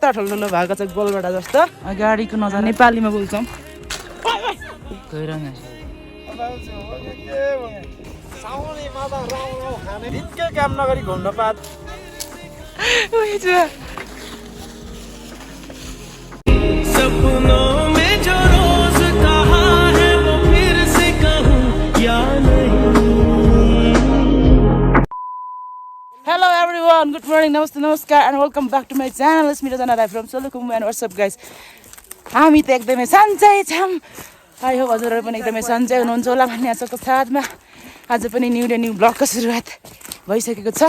हेत्ता ठुल्ठुलो भएको छ गोलबटा जस्तो गाडीको नजर नेपालीमा बोल्छौँ काम नगरी घुम्न पात सपनों में जो रोज कहा है वो फिर से कहूं या नहीं Hello everyone, good morning, namaste, namaskar and welcome back to my channel. It's me Rajana from Solukung and what's up guys? हामी त एकदमै सन्चै छौं. आई होप हजुरहरु पनि एकदमै सन्चै हुनुहुन्छ होला भन्ने आशाको साथमा आज पनि न्यू डे न्यू ब्लगको सुरुवात भइसकेको छ.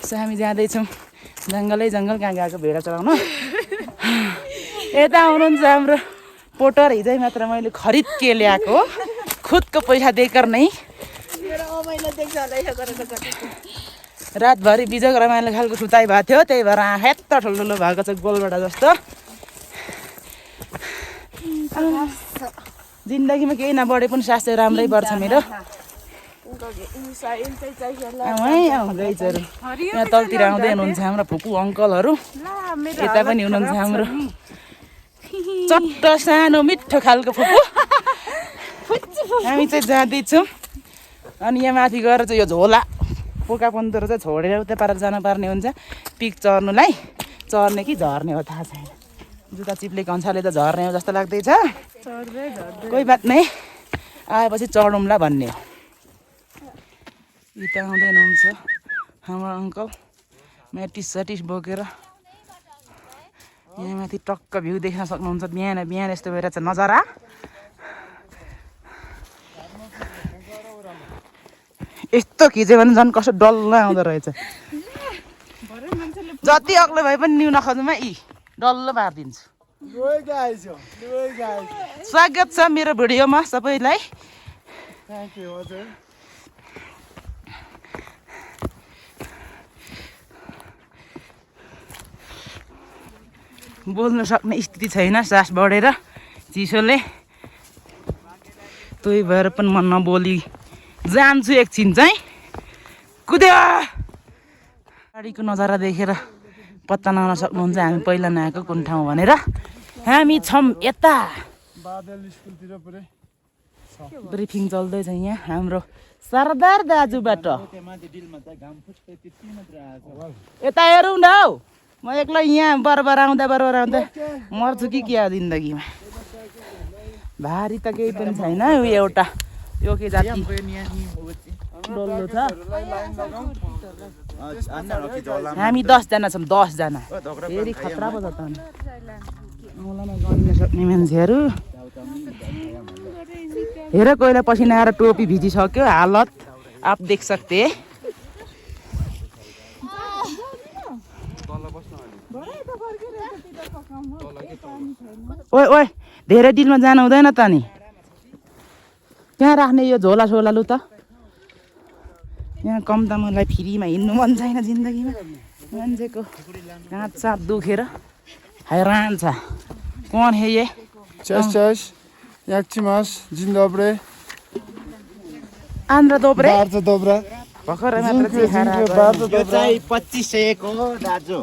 सो हामी जाँदै छौं जंगल कहाँ गएको भेडा चलाउन. यता हुनुहुन्छ हाम्रो पोटर हिजै मात्र मैले खरिद के ल्याएको खुदको पैसा देकर नै मेरो अमाइले देख्छ होला यो गरेको गरेको रातभरि बिजोग रमाइलो खालको सुताइ भएको थियो त्यही भएर हेत्ता ठुल्ठुलो भएको छ गोलबटा जस्तो. जिन्दगीमा केही नबढे पनि स्वास्थ्य राम्रै पर्छ मेरो. यहाँ तलतिर आउँदै हुनुहुन्छ हाम्रो फुपू अङ्कलहरू यता पनि हुनुहुन्छ हाम्रो चट्ट सानो मिठो खालको फुपू. हामी चाहिँ जाँदैछौँ अनि यहाँ माथि गएर चाहिँ यो झोला पोका पन्तहरू चाहिँ छोडेर उता पार जान पर्ने हुन्छ पिक चर्नुलाई. चर्ने कि झर्ने हो थाहा छैन. जुत्ता चिप्लेको अनुसारले त झर्ने हो जस्तो लाग्दैछ. कोही बात नै आएपछि चढौँला भन्ने हो. यता आउँदै हुनुहुन्छ हाम्रो अङ्कल म्याटिस बोकेर. यहाँ माथि टक्क भ्यू देख्न सक्नुहुन्छ. बिहान यस्तो भइरहेछ नजारा. यस्तो खिच्यो भने झन् कस्तो डल्लो आउँदो रहेछ. जति अग्लो भए पनि न्यु नखोज्नुमा यी डल्लो पारिदिन्छु. स्वागत छ मेरो भिडियोमा सबैलाई. बोल्न सक्ने स्थिति छैन सास बढेर चिसोले. त्यही भएर पनि म नबोली जान्छु एकछिन चाहिँ. कुद्यो गाडीको नजारा देखेर पत्ता लगाउन सक्नुहुन्छ हामी पहिला नआएको कुन ठाउँ भनेर. हामी छौँ यता ब्रिफिङ चल्दैछ यहाँ हाम्रो सरदार दाजुबाट. यता हेरौँ न हौ. म एक्लै यहाँ बराबर आउँदा मर्छु कि क्या जिन्दगीमा. भारी त केही पनि छैन. यो एउटा यो के जाति डल्लो छ. हामी 10 जना छौँ 10 जना. फेरि खतरा पो छ त औलामा गर्न सक्ने मान्छेहरू. हेर कोहीलाई पसिना आएर टोपी भिजिसक्यो हालत आप देख सकते. ओए धेरै डिलमा जानु हुँदैन त नि. त्यहाँ राख्ने यो झोला सोला लु त. यहाँ कम दामलाई फ्रीमा हिँड्नु मन छैन जिन्दगीमा. मान्छेको हात सात दुखेर हैरान छ. कोण हे ये? Cześć, jak ci masz? Dzień dobry. Andhra दोब्रे Bardzo dobre. भर्खर मात्र Dziękuję, bardzo यो dobre. चाहिँ 2500 को हो दाजु.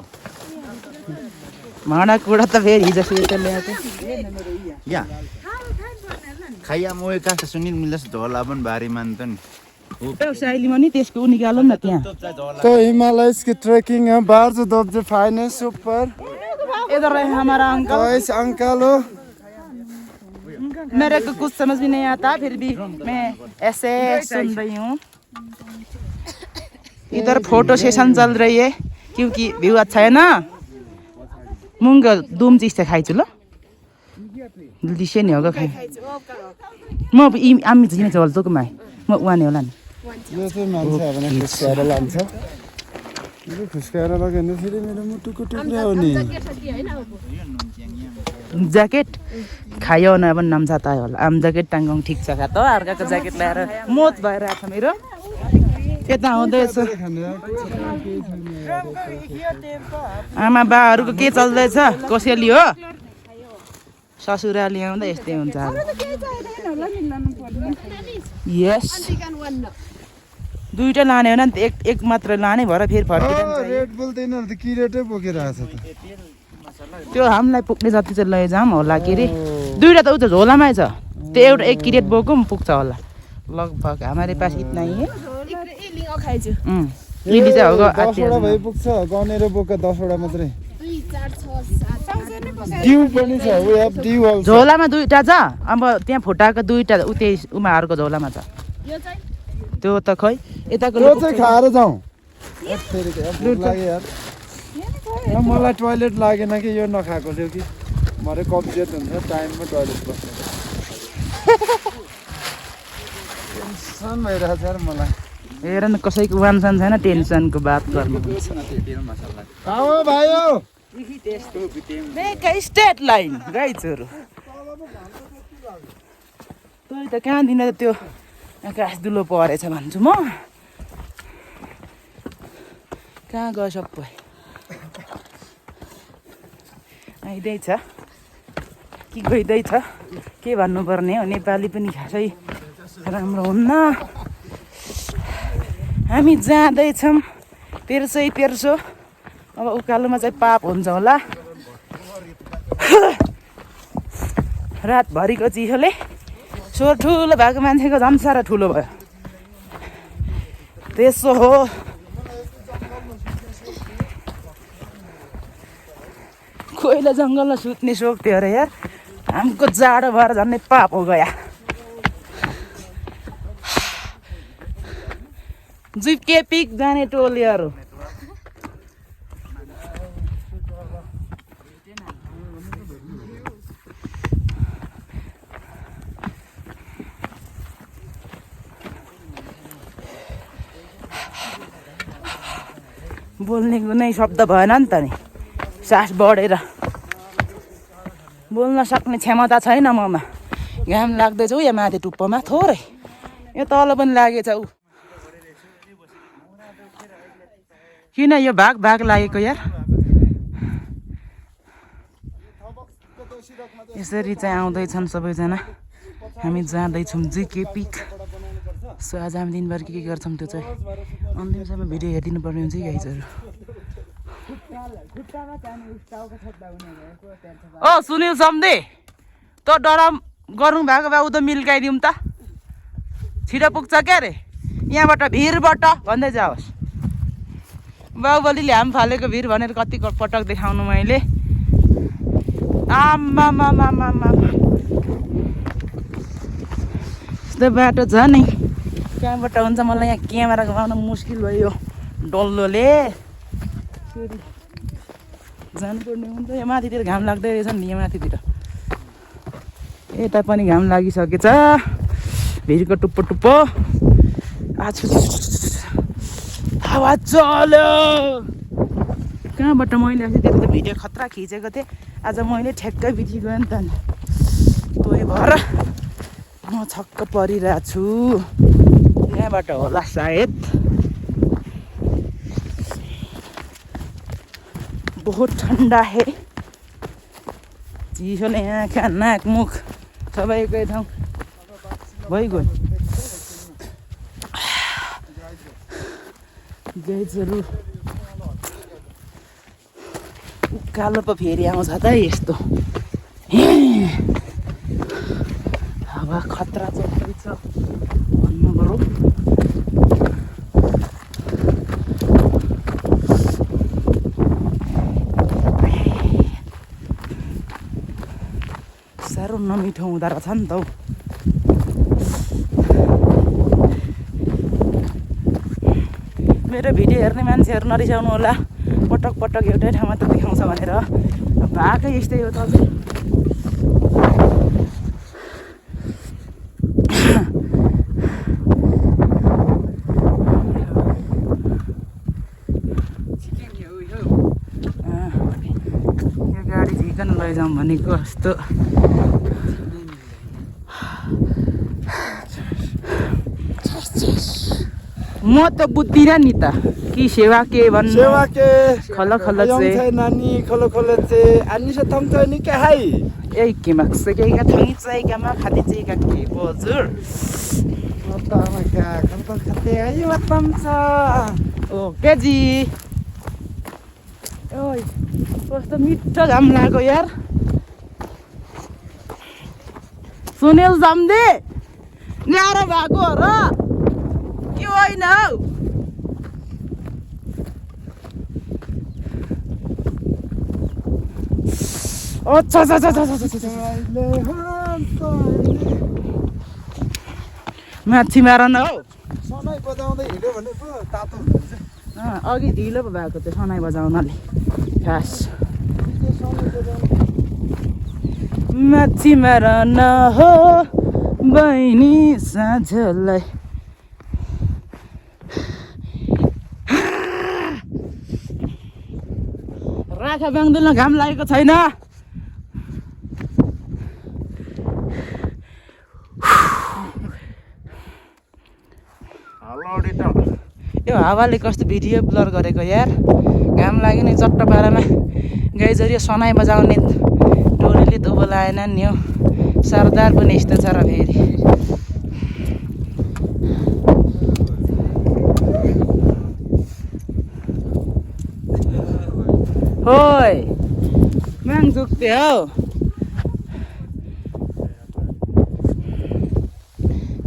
भाँडा कुडा त फेरि हिजो सुते ल्याएको. या खाइया मोए का सुनिल मिलस झोला पनि भारी मान्छ नि. साइलीमा नि त्यसको निकालौँ न त्यहाँ. To himalajskie trekking, bardzo dobrze, fajne, super. इधर रहे हमारा अंकल. To jest Ankalo. मेरे को कुछ समझ भी नहीं आता फिर भी मैं ऐसे सुन रही हूँ. इधर फोटो सेशन चल रही है क्योंकि व्यू अच्छा है ना. मुंगा दुम चीज से खाई चलो दिशे नहीं होगा खाई. म आम्मी चाहिँ चल्छु के माई म वाने होला नि. यो चाहिँ मान्छेहरूले खुस्काएर लान्छ. यो खुस्काएर लग्यो भने फेरि मेरो मुटुको टुक्रा हो नि. ज्याकेट खायो न अब नाम जाता होला. आम ज्याकेट टाङ्गौँ ठिक छ त. अर्काको ज्याकेट ल्याएर मोच भइरहेको छ मेरो. यता आउँदैछ आमा बाहरूको के चल्दैछ. कसैली हो ससुराली आउँदा यस्तै हुन्छ. यस दुईटा लाने हो नि एक मात्र लाने भएर फेरि फर्किन्छ. रेड बुल त यिनीहरू त किरेटै बोकेर आएको छ त. त्यो हामीलाई पुग्ने जति चाहिँ लैजाऊँ होला के अरे दुईवटा त उता झोलामै छ त्यो एउटा एक किरेट बोको पनि पुग्छ होला लगभग हमारे पास इतना ही है लिली चाहिँ होगा 10 वटा भइ पुग्छ गनेर बोका 10 वटा मात्रै डिउ पनि छ वी हेभ डिउ अल्सो झोलामा दुईटा छ अब त्यहाँ फुटाएको दुईटा उतै उमाहरूको झोलामा छ त्यो त खै यताको त्यो चाहिँ खाएर जाउँ भोक लाग्यो यार मलाई टोयलेट लागेन कि यो नखाएको थियो कि मरे कब्जियत हुन्छ टाइममा टोयलेट बस्नु टेन्सन भइरहेछ यार मलाई हेर न कसैको वानसान छैन टेन्सनको बात गर्नु हो भाइयो स्टेट लाइन गाइजहरू तै त कहाँदेखि त्यो आकाश दुलो परेछ भन्छु म कहाँ गयो सबै आइँदैछ कि गइँदैछ के भन्नुपर्ने हो नेपाली पनि खासै राम्रो हुन्न हामी जाँदैछौँ तेर्सो अब उकालोमा चाहिँ पाप हुन्छ होला रातभरिको चिसोले स्वर ठुलो भएको मान्छेको झन् साह्रो ठुलो भयो त्यसो हो कोइला जङ्गलमा सुत्ने सोख थियो अरे यार हमको जाडो भएर झन्डै पाप हो गया जुके पिक जाने टोलीहरू बोल्ने कुनै शब्द भएन नि त नि सास बढेर बोल्न सक्ने क्षमता छैन ममा घाम लाग्दैछ ऊ यहाँ माथि टुप्पोमा थोरै यो तल पनि लागेछ ऊ किन यो भाग लागेको यार यसरी चाहिँ आउँदैछन् सबैजना हामी जाँदैछौँ जिके पिक सो आज हामी दिनभर के गर्छौँ त्यो चाहिँ अन्तिमसम्म भिडियो हेरिदिनु पर्ने हुन्छ गाइजहरू ओ सुनिल सम्धे तँ डराम गर्नु भएको भए उता मिल्काइदिउँ त छिटो पुग्छ क्या अरे यहाँबाट भिरबाट भन्दै जाओस् बाहुबलीले हाम फालेको भिर भनेर कति पटक देखाउनु मैले आमामामामामा यस्तो बाटो छ नि कहाँबाट हुन्छ मलाई यहाँ क्यामेरा घुमाउन मुस्किल भयो डल्लोले जानुपर्ने हुन्छ यहाँ माथितिर घाम लाग्दै रहेछ नि यहाँ माथितिर यता पनि घाम लागिसकेछ भिरको टुप्पो टुप्पो हावा चल्यो कहाँबाट मैले अस्ति त्यो त भिडियो खतरा खिचेको थिएँ आज मैले ठ्याक्कै बिति गएँ नि त तोही भएर म छक्क परिरहेको छु यहाँबाट होला सायद बहुत ठन्डा है चिसोले आँखा नाक मुख सबैकै ठाउँ भइगयो गाइजहरू उकालो पो फेरि आउँछ त यस्तो हावा खतरा चल्दैछ भन्नु पऱ्यो साह्रो नमिठो हुँदो रहेछ नि त हौ मेरो भिडियो हेर्ने मान्छेहरू नरिसाउनु होला पटक पटक एउटै ठाउँमा त देखाउँछ भनेर भाकै यस्तै हो त यो गाडी झिकन लैजाउँ भनेको जस्तो म त बुझ्दिनँ नि त कि सेवा के भन्नु सेवा के खल खल चाहिँ नानी खलो खलो चाहिँ अनि से थम चाहिँ नि के हाई ए के माक्स के का थंगी चाहिँ का मा खाते चाहिँ का के बजुर मतामा क्या खन्त खते आइ मतम छ ओके जी ओइ कस्तो मिठो घाम लाग्यो यार सुनिल जम्दे न्यारो भएको हो र के होइन हौ अच्छा माछी मार न हौ सनाई बजाउँदै हिँड्यो भने पो तातो हुन्छ अघि ढिलो पो भएको त्यो सनाई बजाउनाले खास माछी मार न हो बहिनी साँझलाई राखा ब्याङ्दिलमा घाम लागेको छैन यो हावाले कस्तो भिडियो ब्लर गरेको यार घाम लाग्यो नि चट्ट पारामा गाइजरी सनाई बजाउने टोलीले त बोलाएन नि हो सरदार पनि यस्तो छ र फेरि होय म्याङ दुख्थ्यो हौ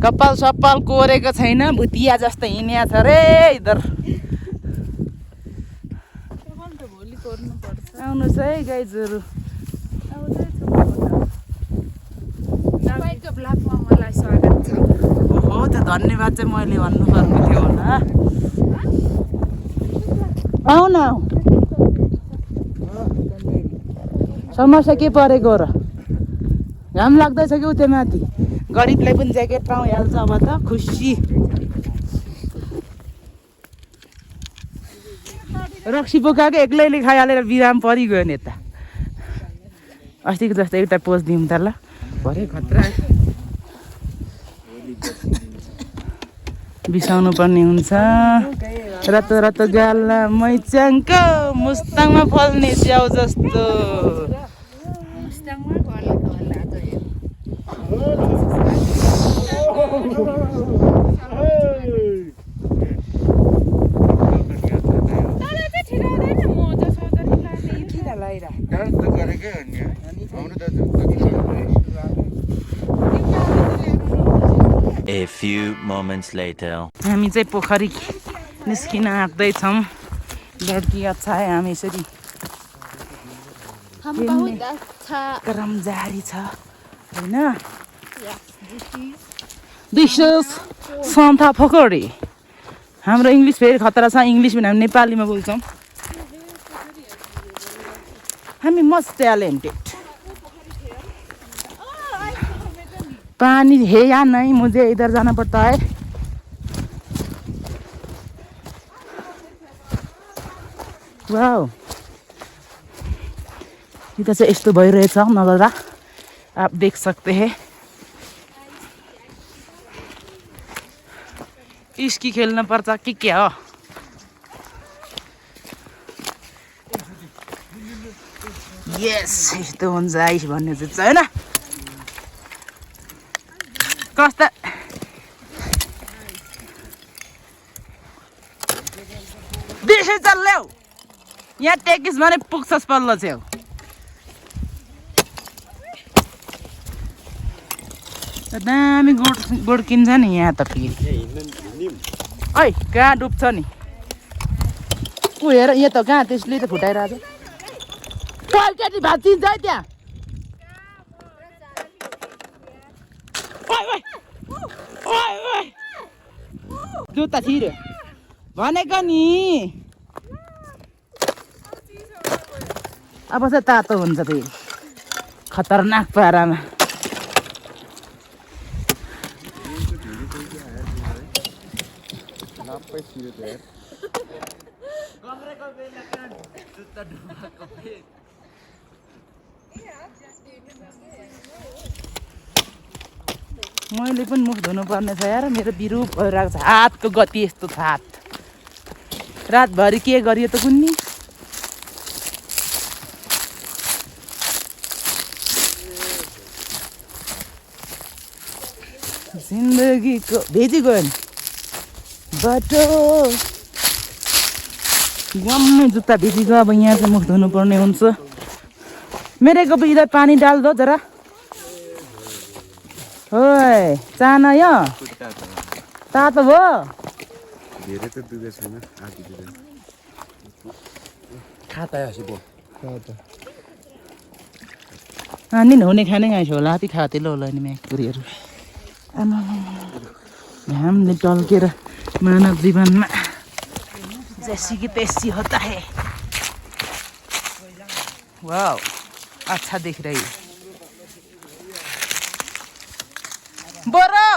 कपाल सपाल कोरेको छैन भुतिया जस्तो हिँड्या छ रे इधर आउनुहोस् है गाइजहरू ओहो त्यो धन्यवाद चाहिँ मैले भन्नुपर्ने थियो होला आऊ न समस्या के परेको र घाम लाग्दैछ कि उतै माथि गरिबलाई पनि ज्याकेट पाइहाल्छ अब त खुसी रक्सी बोकाएको एक्लैले खाइहालेर बिराम परिगयो नि यता अस्तिको जस्तो एउटा पोज दिउँ त ल भरे खतरा बिसाउनु पर्ने हुन्छ रातो रातो गाला मैच्याङको मुस्ताङमा फल्ने च्याउ जस्तो A few moments later. हामी चाहिँ पोखरी निस्किन आँट्दैछौँ लड्की अच्छा है हामी यसरी क्रम जारी छ होइन दिस इज सन्था पोखरी हाम्रो इङ्ग्लिस फेरि खतरा छ इङ्ग्लिस पनि हामी नेपालीमा बोल्छौँ हामी मस्ट ट्यालेन्टेड पानी है या नहीं मुझे इधर जाना पड़ता है वाओ इधर से यस्तो भइरहेछ नजरा आप देख सकते हैं इसकी खेल्न पर्छ कि क्या हो यस यस्तो हुन्छ आइस भन्ने चाहिँ हैन कस्ता दिशै चल्ल्याउ यहाँ टेकिस भने पुग्छस् पल्लो छेउ दामी गोड किन्छ नि यहाँ त फेरि ऐ कहाँ डुब्छ नि ऊ हेर यहाँ त कहाँ त्यसले त फुटाइरहेको छ केटी भाँचिन्छ है त्यहाँ जुत्ता छिर्यो भनेको नि अब चाहिँ तातो हुन्छ फेरि खतरनाक पारामा मैले पनि मुख धुनु पर्ने छ यार मेरो बिरुप भइरहेको छ हातको गति यस्तो छ हात रातभरि के गरियो त कुन्नी जिन्दगीको भेजी गयो नि बाटो गम्मै जुत्ता भिजेको अब यहाँ चाहिँ मुख धुनुपर्ने हुन्छ मेरे को भी इधर पानी डाल दो जरा ओए चाना यो तातो भयो धेरै त दुधे छैन आधी दुधे खाता हसी बो खाता अनि हुने खाने गाइस होला ती खाते ल होला नि म्याकुरीहरु आमा घामले टल्केर मानव जीवनमा जैसी कि तैसी होता है वाओ अच्छा दिख रही है बोरो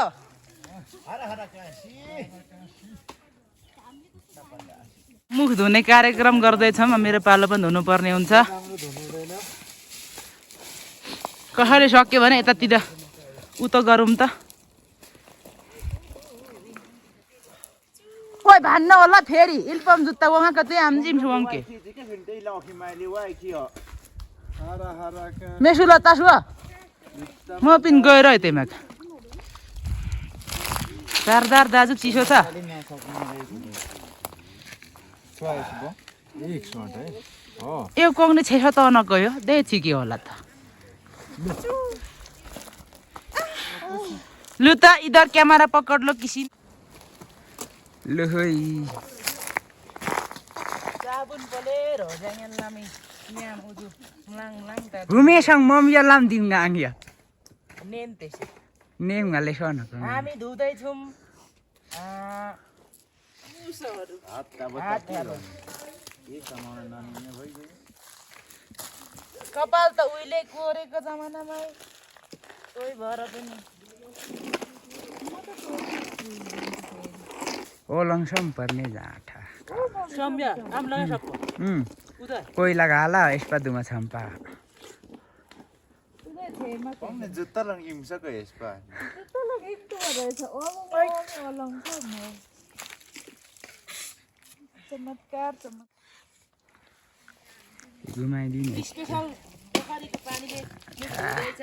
मुख धुने कार्यक्रम गर्दैछौँ मेरो पालो पनि धुनुपर्ने हुन्छ कसैले सक्यो भने यतातिर उतो गरौँ त ओइ भान्न होला फेरि इल्पम जुत्ता वहाँको चाहिँ आमजिम सुवंके मेसु लता सुवा म पनि गएर है त्यहीमा सरदार दाजु चिसो छ यो कोंगने छेसा त नगयो दे छिके होला त लु त इधर क्यामेरा पकड लो किसी लु है साबुन Bolero jangan lami nyam udu lang lang ta Rumesang mom ya lam ding ngang ya. Name त्यसै नेम ngale son. हामी धुदै छौं मुसहरु कपाल त उहिले कोरेको जमानामा कोही भएर पनि Olang som parne jata. सम्या आम लगाइ सक्छ उता Koi lagala espaduma sampa. जुत्ता लगिम सको यसपा Gumaidini. स्पेशल पोखरीको पानीले मुख धुदैछ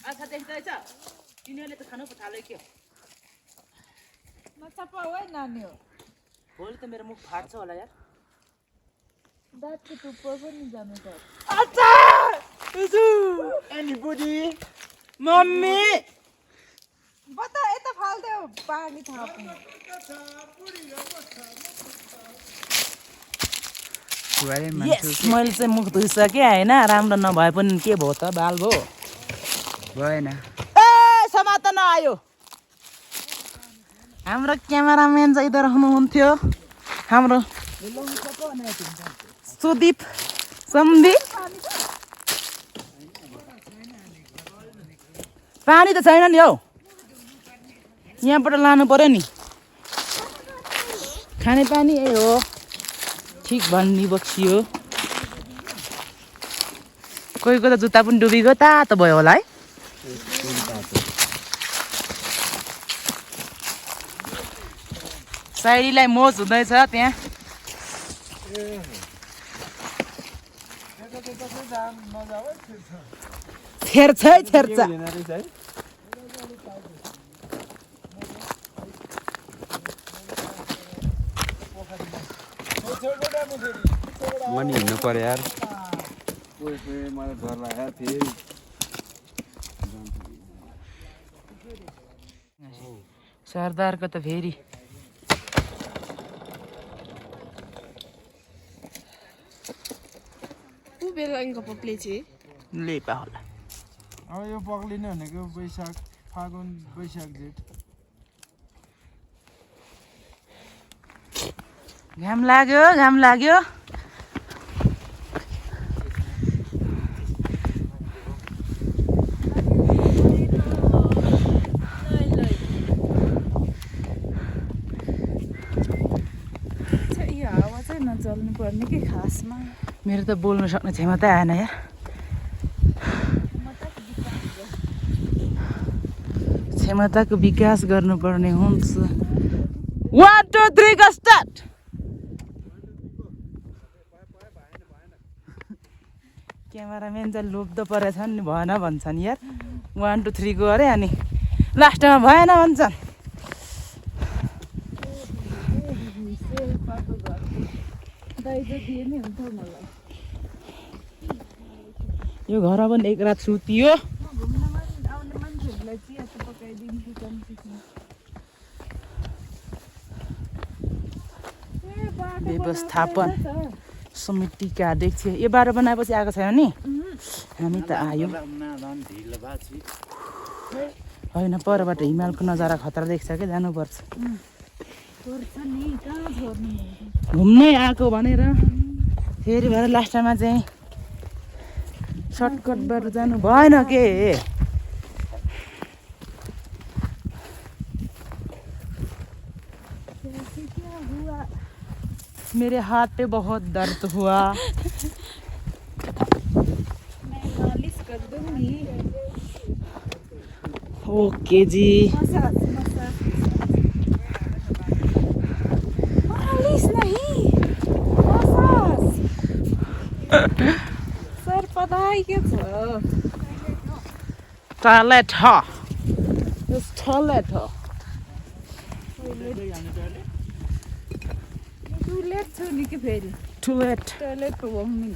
आछा देख्दैछ तिनीहरूले त खानु पो थाल्यो के नचपा ओइ नानी हो भोलि त मेरो मुख फाट्छ होला यार दाँतको टुप्पो पनि जानु त अच्छा इजु एनीबडी मम्मी बता यता फाल्देऊ पानी थाप्नु Kuai यस mansu. मैले चाहिँ मुख धुइसकेँ हैन राम्रो नभए पनि के भयो त बाल भयो Boina. ए समात नआयो हाम्रो क्यामेराम्यान चाहिँ इधर हुनुहुन्थ्यो हाम्रो सुदीप सन्दीप पानी त छैन नि हौ यहाँबाट लानु पर्यो नि खाने पानी यही हो ठिक भन्ने बक्सियो कोहीको त जुत्ता पनि डुबिगयो तातो भयो होला है साइडीलाई मोज हुँदैछ त्यहाँ छेर्छ है छेर्छ मनी हिँड्नु पर्यो यार कोही मलाई डर लाग्यो फेरि सरदारको त फेरि लेपा होला अब यो पक्लिने भनेको वैशाख फागुन वैशाख जेठ घाम लाग्यो घाम लाग्यो यो हावा चाहिँ नचल्नु पर्ने के खासमा मेरो त बोल्न सक्ने क्षमता आएन यार क्षमताको विकास गर्नुपर्ने हुन्छ 1 2 3 go start क्यामेराम्यान चाहिँ लोप्दो परेछन् नि भएन भन्छन् यार 1 2 3 गरे अनि लास्टमा भएन भन्छन् यो घर पनि एक रात सुतियो व्यवस्थापन समितिका अध्यक्ष यो बाटो बनाएपछि आएको छैन नि हामी त आयो होइन परबाट हिमालको नजारा खतरा देख्छ क्या जानुपर्छ घुम्नै आएको भनेर फेरि भएर लास्टमा चाहिँ सर्टकटबाट जानु भएन के मेरे हाथ पे बहुत दर्द हुआ ओके जी मालिश नहीं मसाज सर पढाइ के छ टॉयलेट हो टॉयलेट हो टुलेट छ नि के फेरि टॉयलेट टोइलेट पो भन्नु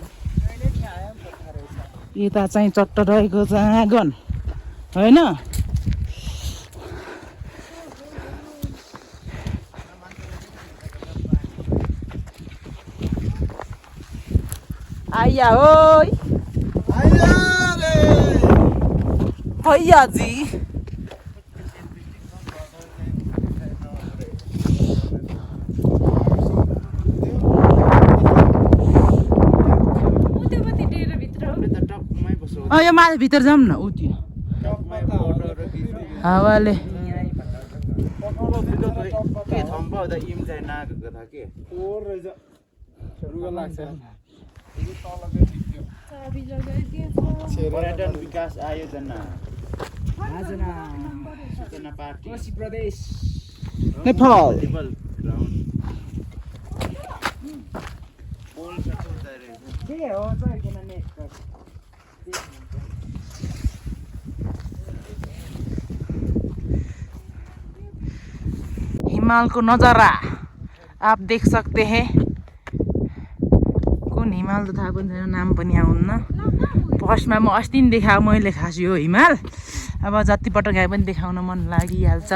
यता चाहिँ चट्ट रहेको छ आँगन होइन आइया ओइ भैया जी यो माथि भित्र जाऊँ न ऊ त्यो हावाले पर्यटन विकास आयोजना कोशी प्रदेश नेपाल के हो चाहिँ किन नेट हिमाल को नजारा आप देख सकते हैं कुन हिमाल त थाहा पनि छैन नाम पनि आउन्न फर्स्टमा म अस्ति नि देखाएँ मैले खास यो हिमाल अब जति पटक आए पनि देखाउन मन लागिहाल्छ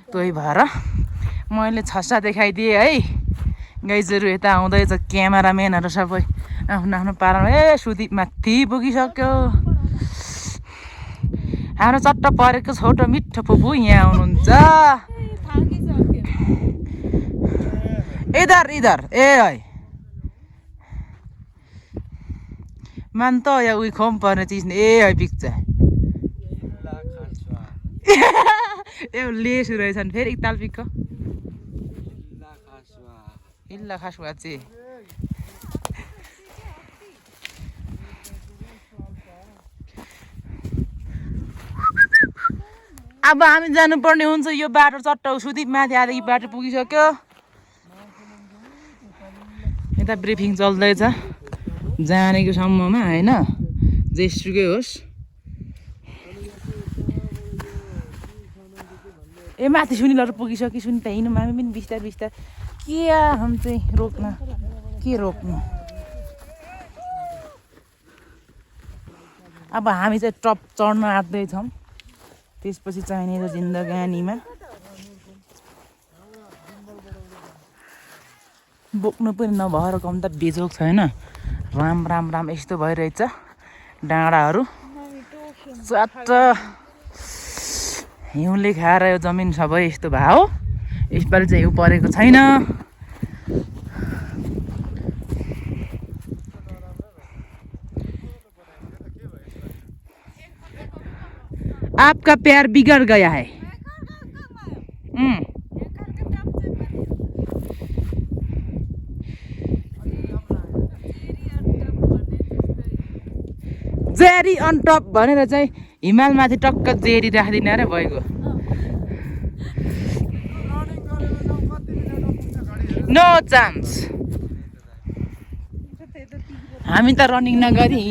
त्यही भएर मैले छस्सा देखाइदिएँ है गाइजहरू यता आउँदैछ क्यामेराम्यानहरू सबै आफ्नो आफ्नो पारामा सुदीप माथि पुगिसक्यो हाम्रो चट्ट परेको छोटो मिठो फुपू यहाँ आउनुहुन्छ इधर इधर ए है मान त या उही खोम पर्ने चिज ए है पिक्चर ए लेसु रहेछन् फेरि एकताल पिक्क हिल्ला खासुवा चाहिँ अब हामी जानुपर्ने हुन्छ यो बाटो चट्ट सुदीप माथि आएर यो बाटो पुगिसक्यो यता ब्रिफिङ चल्दैछ जानेको सम्ममा होइन जेसुकै होस् ए माथि सुनिलहरू पुगिसक्यो सुनि त हिँड्नु हामी पनि बिस्तार बिस्तार के हम चाहिँ रोक्न के रोक्नु अब हामी चाहिँ टप चढ्न आँट्दैछौँ त्यसपछि चाहिने जिन्दगानीमा बोक्नु पनि नभएर कम त बेजोक छैन राम राम राम यस्तो भइरहेछ डाँडाहरू चट्ट हिउँले खाएर यो जमिन सबै यस्तो भयो यसपालि चाहिँ हिउँ परेको छैन आपका प्यार बिगड़ गया है जेरी अन टप भनेर चाहिँ हिमाल माथि टक्क जेरी राख्दिन र भइगयो नो चान्स हामी त रनिङ नगरी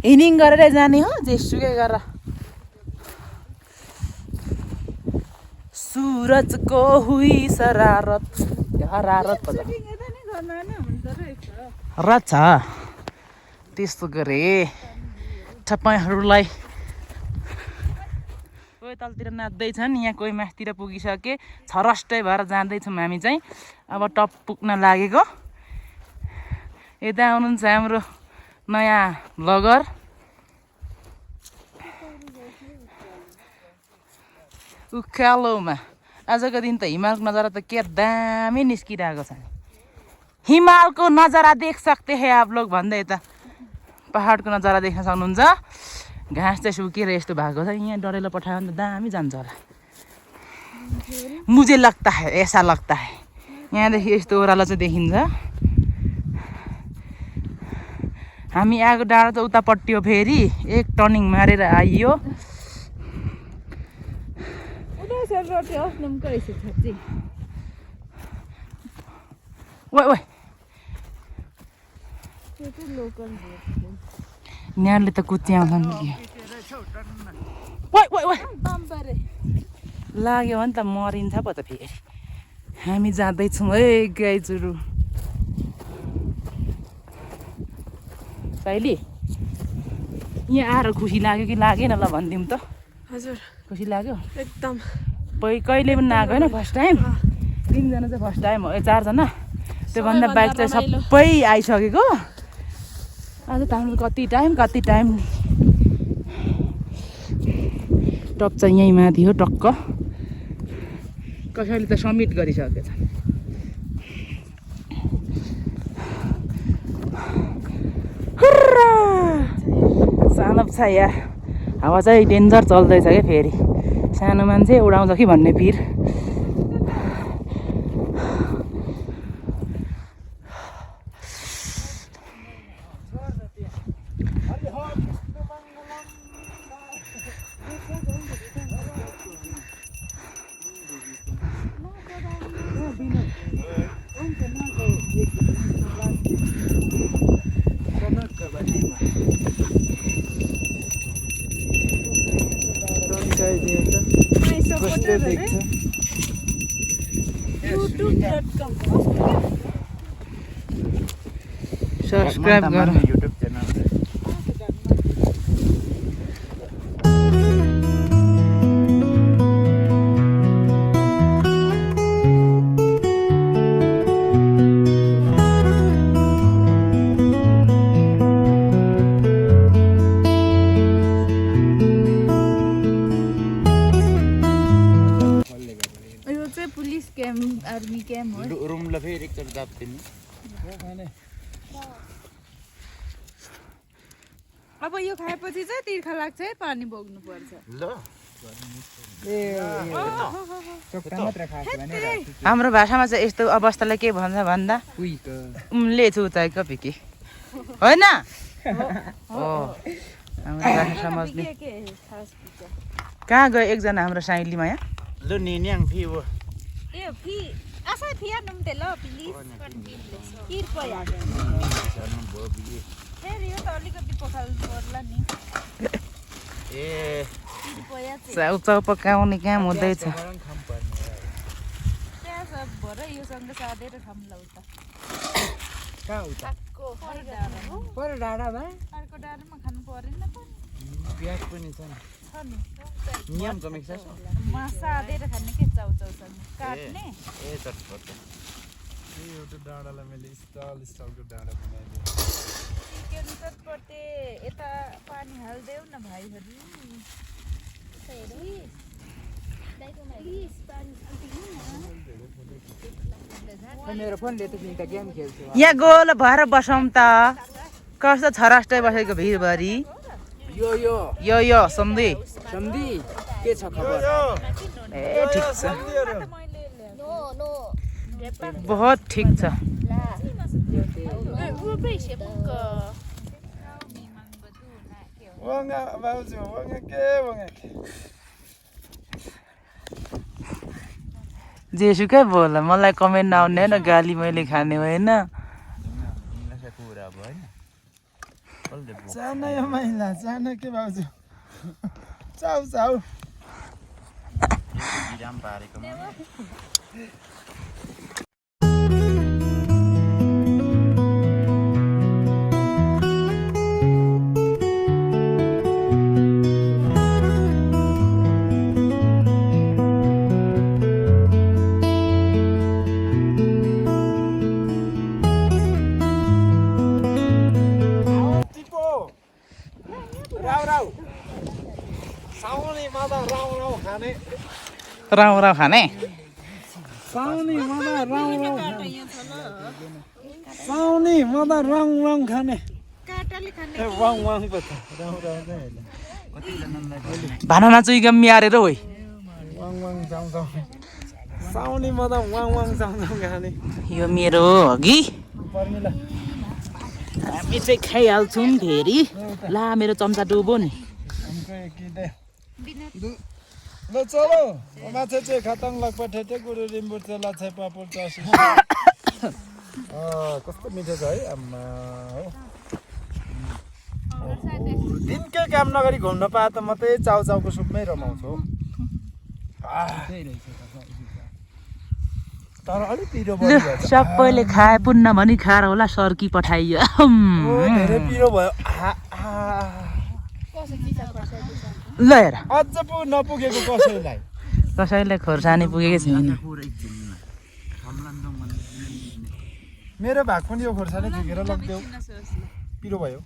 हिनिङ गरेर जाने हो जेसुकै गरेर सूरज को हुई शरारत हरारत रहेछ त्यस्तो गरे तपाईँहरूलाई कोही तलतिर नाच्दैछन् यहाँ कोही माथितिर पुगिसके छरस्टै भएर जाँदैछौँ हामी चाहिँ अब टप पुग्न लागेको यता आउनुहुन्छ हाम्रो नयाँ भ्लगर उकालोमा आजको दिन त हिमालको नजारा त के दामी निस्किरहेको छ हिमालको नजारा देख सकते हैं आप लोग भन्दै यता पहाडको नजारा देख्न सक्नुहुन्छ घाँस चाहिँ सुकेर यस्तो भएको छ यहाँ डढेलो पठायो भने त दामी जान्छ होला मुझे लगता है ऐसा लगता है यहाँदेखि यस्तो ओह्रालो चाहिँ देखिन्छ हामी आएको डाँडा त उतापट्टि हो फेरि एक टर्निङ मारेर आइयो ओइ ओइ यहाँले त कुच्याउँछन् कि ओइ ओइ ओइ लाग्यो भने त मरिन्छ पो त फेरि हामी जाँदैछौँ है गाईचुरु साइली यहाँ आएर खुसी लाग्यो कि लागेन ल भनिदिउँ त हजुर खुसी लाग्यो एकदम कहिले पनि नआएको होइन फर्स्ट टाइम 3 जना चाहिँ फर्स्ट टाइम हो 4 जना त्योभन्दा बाइक चाहिँ सबै आइसकेको आज त हाम्रो कति टाइम टप चाहिँ यहीँ माथि हो टक्क कसैले त समिट गरिसकेको छ सानो छ यार हावा चाहिँ डेन्जर चल्दैछ क्या फेरि सानो मान्छे उडाउँछ कि भन्ने पिर सब्सक्राइब गरौँ युट्युब च्यानल यो चाहिँ पुलिस क्याम्प आर्मी क्याम्प हो रुमलाई फेरि एकचोटि दाब्दिनु अब यो खाएपछि चाहिँ तीर्खलाग चाहिँ पानी बोक्नु पर्छ ल हाम्रो भाषामा चाहिँ यस्तो अवस्थालाई के भन्छ भन्दा उम्ले चुचाएको भिकी होइन हो हाम्रो भाषा समझले कहाँ गयो एकजना हाम्रो साइलीमा यहाँ ल निन्याङ फी हो ए फी आसा फिया नुम्ते ल प्लिज कृपया फेरि यो त अलिकति पखाल्नु पर्ला नि ए कृपया चाहिँ चाउचाउ पकाउने काम हुँदैछ त्यहाँ सब भरे योसँग साधेर खाऊँ ल उता कहाँ उता पर डाँडामा अर्को डाँडामा खानु परेन त प्याज पनि छ नि नियम कमिक छ साधेर खाने के चाउचाउसँग काट्ने ए चटपट एउटा डाँडालाई मैले स्टाइलको डाँडा बनाइदिएँ चिकन चटपटे यता पानी हालिदेऊ न भाइहरू मेरो फोनले त तिमी त गेम खेल्छौ यहाँ गोल भएर बसौँ त कस्तो छरास्टै बसेको भिरभरि यो यो यो यो सम्धी सम्धी के छ खबर ए ठिक छ बहुत ठिक छ वङा बाउजू वङा के जेसुकै बोल मलाई कमेन्ट नआउने होइन गाली मैले खाने होइन कुरा अब होइन चाना यो महिला चाना के बाउजू चाउ चाउ विराम पारेको राउ साउनीमा त राउ खाने राउ खाने साउनीमा त राउ साउनीमा त राउ खाने वाङ पो छ राउ चाहिँ होइन भाना चाहिँ गम्मी आरेर होइ वाङ जाउँ साउनीमा त वाङ जाउँ खाने यो मेरो हो कि पर्मिला हामी चाहिँ खाइहाल्छौँ फेरि ला मेरो चम्चा डुबो नि हमको एक ही दे ल चलो माछा चाहिँ खतङ लगपठेटे गुरु रिम्बु चला छै पापड चासी कस्तो मिठो छ है आम्मा हो दिनकै काम नगरी घुम्न पाए त म त्यही चाउचाउको सुपमै रमाउँछु तर अलिक पिरो ल सबैले खाए पुण्य भनी खाएर होला सर्की पठाइयो धेरै पिरो भयो ल हेर अझ पो नपुगेको कसैलाई कसैले खोर्सानी पुगेकै छैन मेरो भाग पनि यो खोर्सानी झुकेर लगिदेऊ पिरो भयो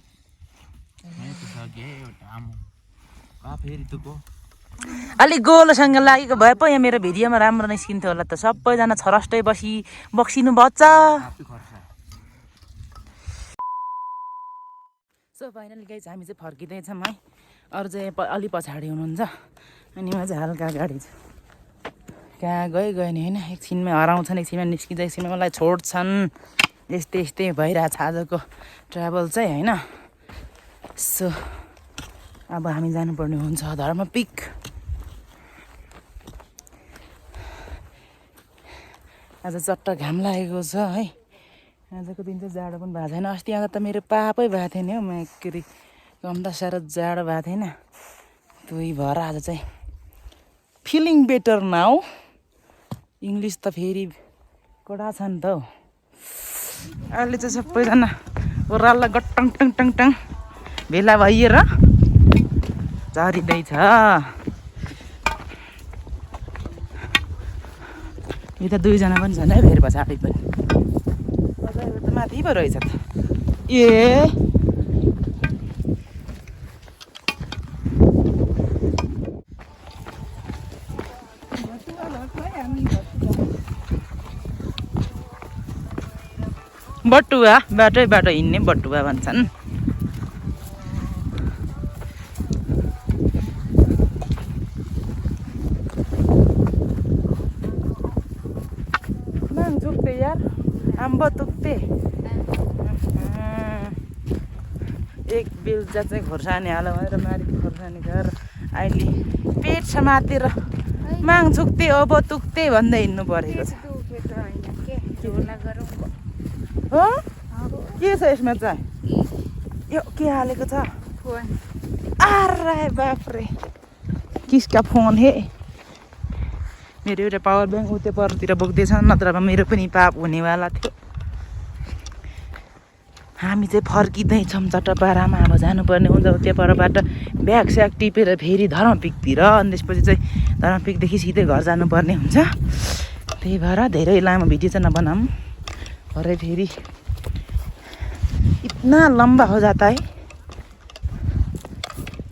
अलिक गोलोसँग लागेको भए पो यहाँ मेरो भिडियोमा राम्रो निस्किन्थ्यो होला त सबैजना छरस्टै बक्सिनु भएछ सो फाइनली गाइज हामी चाहिँ फर्किँदैछौँ है अरू चाहिँ अलि पछाडि हुनुहुन्छ अनि म चाहिँ हल्का अगाडि छु कहाँ गयो नि होइन एकछिनमै हराउँछन् एकछिनमा निस्किँदा एकछिनमा मलाई छोड्छन् यस्तै भइरहेछ आजको ट्राभल चाहिँ होइन सो अब हामी जानुपर्ने हुन्छ धर्म पिक आज चट्ट घाम लागेको छ है आजको दिन चाहिँ जाडो पनि भएको छैन अस्ति आएको त मेरो पापै भएको थिएन हौ म के अरे कम्दा साह्रो जाडो भएको थिएन त्यही भएर आज चाहिँ फिलिङ बेटर नाउ इङ्ग्लिस त फेरि कडा छ नि त हौ अहिले चाहिँ सबैजना ओह्रालो गट्टङ टङ टङ टङ भेला भइएर झरिँदैछ यता दुईजना पनि छन् है फेरि पछाडि पनि त माथि पो रहेछ त ए बटुवा बाटो हिँड्ने बटुवा भन्छन् यार आम्बो तुक्ते एक बेलुका चाहिँ खोर्सानी हाल भनेर मारी खोर्सानी खाएर अहिले पेट समातेर माग छुक्ते अब तुक्ते भन्दै हिँड्नु परेको छ हो के छ यसमा चाहिँ यो के हालेको छ आरे बाफ्रे किसका फोन हे मेरो एउटा पावर ब्याङ्क उतै परतिर बोक्दैछ नत्र मेरो पनि पाप हुनेवाला थियो हामी चाहिँ फर्किँदैछौँ चट्टपारामा अब जानुपर्ने हुन्छ त्यो परबाट ब्याग स्याग टिपेर फेरि धर्मपिकतिर अनि त्यसपछि चाहिँ धर्मपिकदेखि सिधै घर जानुपर्ने हुन्छ त्यही भएर धेरै लामो भिडियो चाहिँ नबनाऊँ भरे फेरि इतना लम्बा हो जाता है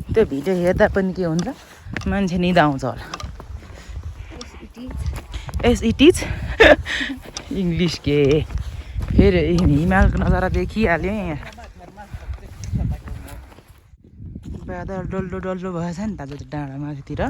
त्यो भिडियो हेर्दा पनि के हुन्छ मान्छे निदा आउँछ होला एस इट इज इङ्ग्लिस के फेरि हिमालको नजारा देखिहाल्यो यहाँ बादल डल्लो भएछ नि त आज डाँडा माथितिर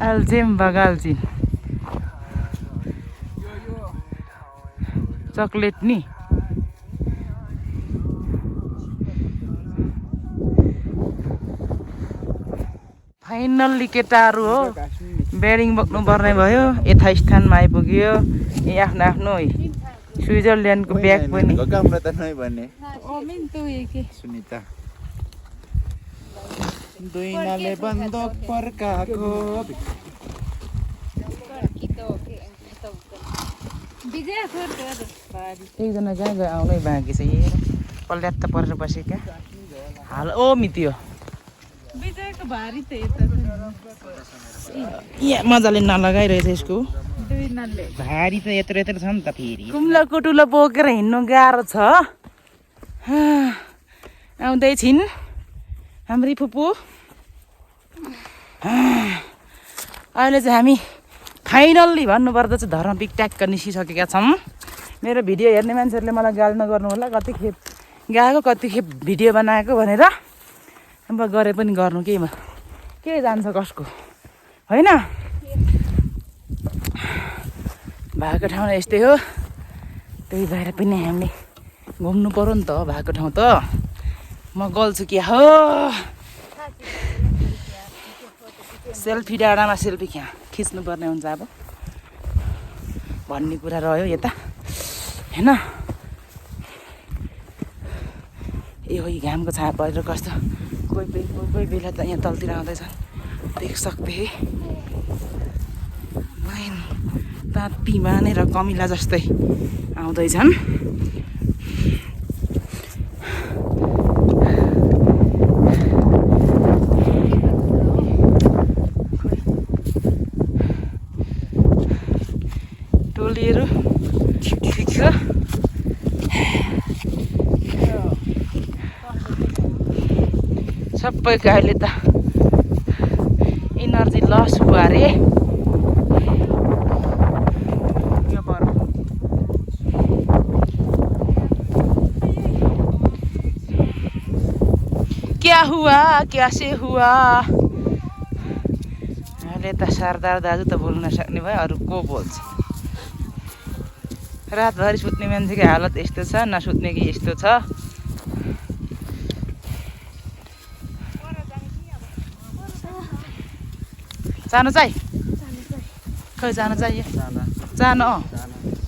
अल्जिम बगाल्जिम चकलेट नि फाइनल्ली केटाहरू हो बेडिङ बोक्नु पर्ने भयो यथास्थानमा आइपुग्यो आफ्नो आफ्नो स्विजरल्यान्डको ब्याग पनि सुनिता दुईनाले बन्दोक पर्काको एकजना कहाँ गयो आउनै बाँकी छ पल्यात्त परेर बसेका हाल ओ मितियो विजयको भारी त यता यहाँ मजाले नलगाइरहेछ यसको दुई नले भारी त यत्रो यत्रो छ नि त फेरि कुम्ला कुटुलो बोकेर हिँड्नु गाह्रो छ आउँदैछिन् हाम्री फुपू अहिले चाहिँ हामी फाइनल्ली भन्नुपर्दा चाहिँ धर्मपिक ट्याक्क निस्किसकेका छौँ मेरो भिडियो हेर्ने मान्छेहरूले मलाई गाली नगर्नु होला कति खेप गएको कति खेप भिडियो बनाएको भनेर अब गरे पनि गर्नु के जान्छ कसको होइन भएको ठाउँ यस्तै हो त्यही भएर पनि हामीले घुम्नु पर्यो नि त भएको ठाउँ त म गल्छु क्या हो सेल्फी डाँडामा सेल्फी खिच्नुपर्ने हुन्छ अब भन्ने कुरा रह्यो यता होइन ए हो घामको छाया परेर कस्तो कोही बेला त यहाँ तलतिर आउँदैछन् देख सक्दै लाइन ताती मानेर कमिला जस्तै आउँदैछन् टोलीहरू ठिक छ सबैको अहिले त इनर्जी लस हुआ अरे क्या हुआ कैसे हुआ अहिले त सरदार दाजु त बोल्न सक्ने भयो अरू को बोल्छ रातभरि सुत्ने मान्छेको हालत यस्तो छ नसुत्ने कि यस्तो छ जानु चाहिँ खै जानु चाहियो जानु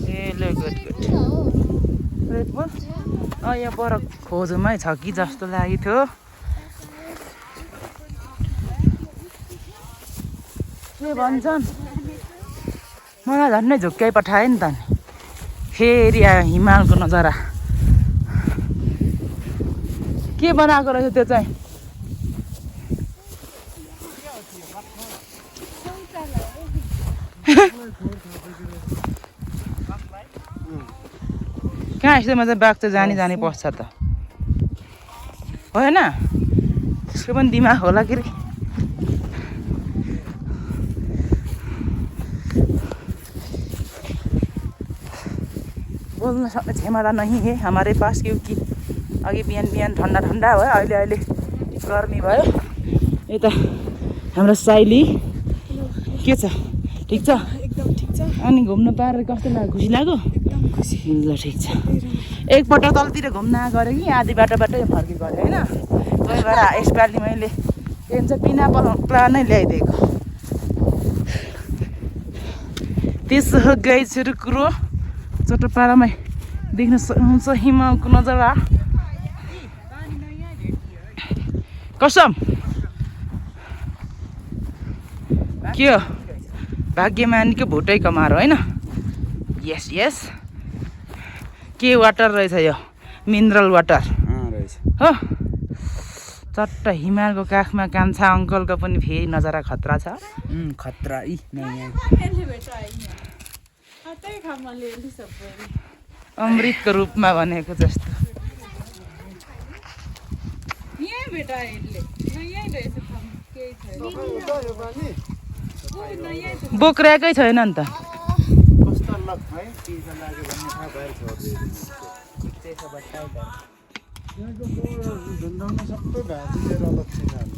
ए ल गुड गुड यहाँ पर खोजमै छ कि जस्तो लागि थियो के भन्छन् मलाई झन्डै झुक्काइ पठायो नि त नि फेरि आयो हिमालको नजारा के बनाएको रहेछ त्यो चाहिँ कहाँ यस्तो मजा बाघ चाहिँ जानी पस्छ त होइन त्यसको पनि दिमाग होला के अरे बोल्न सक्ने क्षमता नहीं है हमारे पास क्योंकि अघि बिहान ठन्डा भयो अहिले गर्मी भयो यता हाम्रो साइली के छ ठिक छ एकदम ठिक छ अनि घुम्नु पाएर कस्तो लाग्यो खुसी लाग्यो एकदम खुसी ल ठिक छ एकपल्ट तलतिर घुम्न गऱ्यो कि आधी बाटोबाटै फर्की गऱ्यो होइन त्यही भएर यसपालि मैले के भन्छ बिना प्लानै ल्याइदिएको त्यसो हो गाइजहरू कुरो चट्टपाडामै देख्न सक्नुहुन्छ हिमालको नजारा कसम के हो भाग्यमानीको भुटै कमार होइन यस यस के वाटर रहेछ यो मिनरल वाटर हो चट्ट हिमालको काखमा कान्छा अङ्कलको पनि फेरि नजारा खतरा छ खतरा अमृतको रूपमा भनेको जस्तो बोक्राकै छैन नि त सबै भाजी लिएर अलग छैन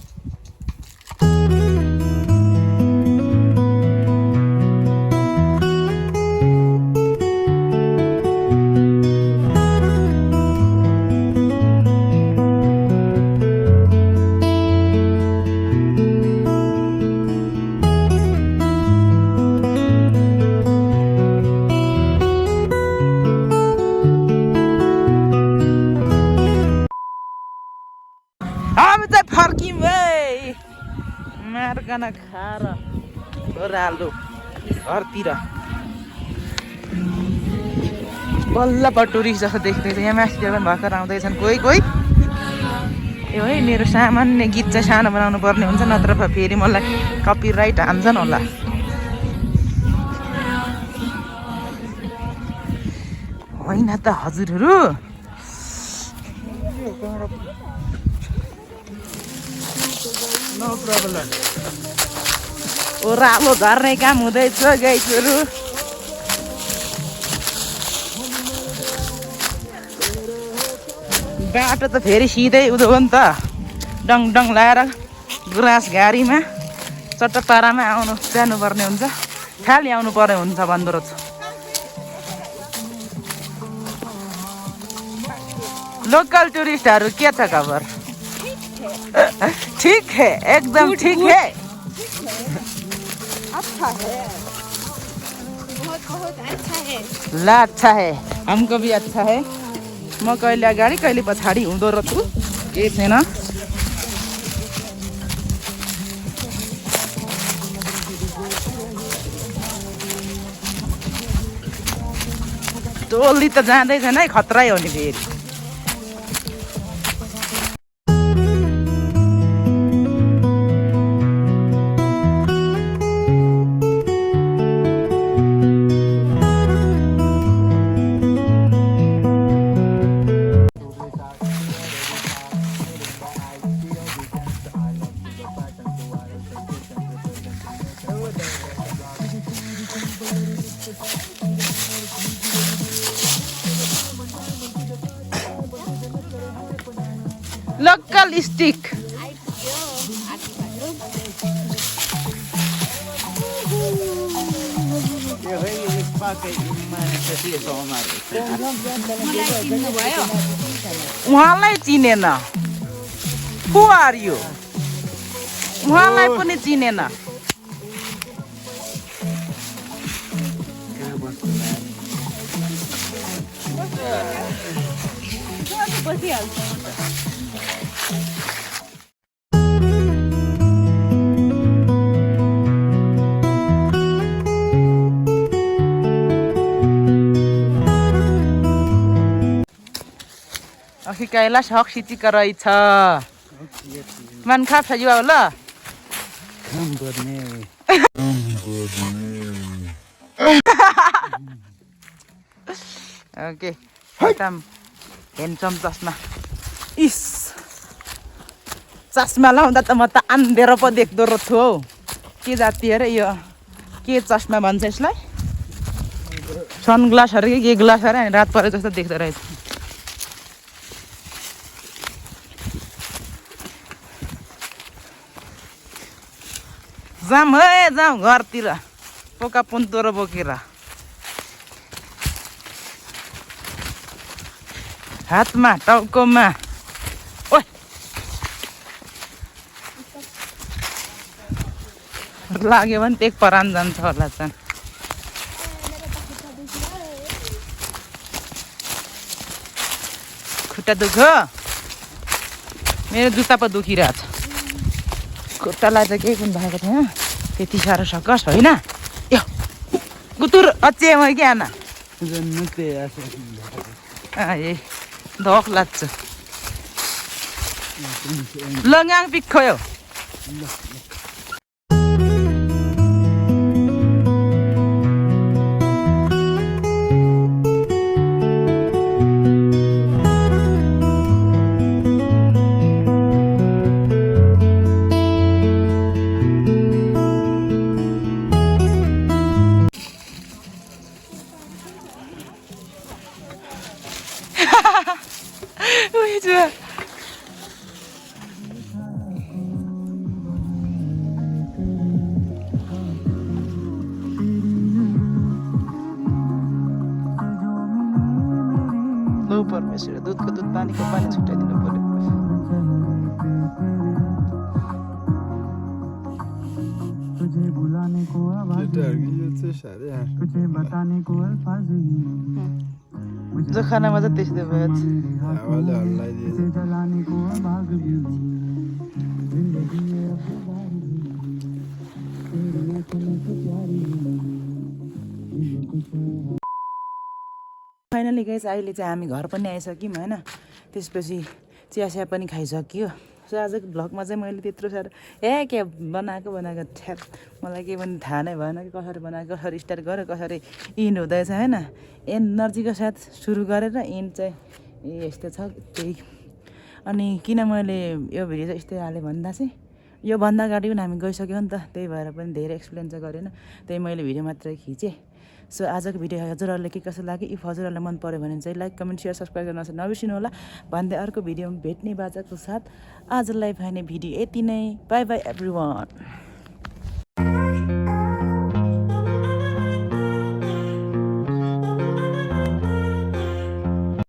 मार्गन खाएर ओह्रालो घरतिर बल्ल पर टुरिस्ट जस्तो देख्दैछ यहाँ माथितिर पनि भर्खर आउँदैछन् कोही कोही यो है मेरो सामान्य गीत चाहिँ सानो बनाउनु पर्ने हुन्छ नत्र फेरि मलाई कपिराइट हान्छन् होला होइन त हजुरहरू नो प्रब्लम ओह्रालो झर्ने काम हुँदैछ गाइसहरू बाटो त फेरि सिधै उदो हो नि त डङ डङ लाएर गुराँस गाडीमा चट्टपारामा जानुपर्ने हुन्छ खाली आउनु पर्ने हुन्छ भन्दो रहेछ लोकल टुरिस्टहरू के छ खबर ठीक है एकदम ठीक है अच्छा है बहुत अच्छा है ला अच्छा है हमको भी अच्छा है म कहिले अगाडि कहिले पछाडि हुँदो रहेछु केही छैन टोली त जाँदै छैन है खतरै हो नि फेरि local stick उहाँलाई चिनेन Who are you? उहाँलाई पनि चिनेन अखि कैलाश हक सिटीका रहेछ मन खाप्छ युवा ल ओके एकदम ह्यान्डसम चस्मा इस चस्मा लाउँदा त म त आन्धेर पो देख्दो रहेछु हौ के जाति अरे यो के चस्मा भन्छ यसलाई सनग्लासहरू के ग्लासहरू अनि रात परे जस्तो देख्दो रहेछ जाम है जाउँ घरतिर पोका पुन्तरो बोकेर हातमा टाउकोमा ओइ लाग्यो भने टेक परान जान्छ होला चाहिँ खुट्टा दुख मेरो जुत्ता पो दुखिरहेछ खुट्टालाई त केही पनि भएको थिएन त्यति साह्रो सकस होइन यो गुतुर अचेम कि आना ए धोक लाग्छ लङ्गाङ पिक खोयो परमेश्वर दुधको दुध पानीको पानी छुट्याइदिनु पर्यो जोखानामा चाहिँ त्यस्तै भयो फाइनली गाइस अहिले चाहिँ हामी घर पनि आइसक्यौँ होइन त्यसपछि चिया पनि खाइसक्यो सो आजको भ्लगमा चाहिँ मैले त्यत्रो साह्रो के बनाएको ठ्याप मलाई केही पनि थाहा नै भएन कि कसरी बनाएको कसरी स्टार्ट गरेँ कसरी इन्ड हुँदैछ होइन एनर्जीको साथ सुरु गरेर इन्ड चाहिँ यस्तो छ त्यही अनि किन मैले यो भिडियो चाहिँ यस्तै हालेँ भन्दा चाहिँ यो भन्दा अगाडि पनि हामी गइसक्यौँ नि त त्यही भएर पनि धेरै एक्सप्लेन चाहिँ गरेन त्यही मैले भिडियो मात्रै खिचेँ सो आजको भिडियो हजुरहरूले के कसो लाग्यो इफ हजुरहरूलाई मन पऱ्यो भने चाहिँ लाइक कमेन्ट सेयर सब्सक्राइब गर्न नबिर्सिनु होला भन्दै अर्को भिडियोमा भेट्ने बाचाको साथ आजलाई भने भिडियो यति नै बाई बाई एभ्रिवान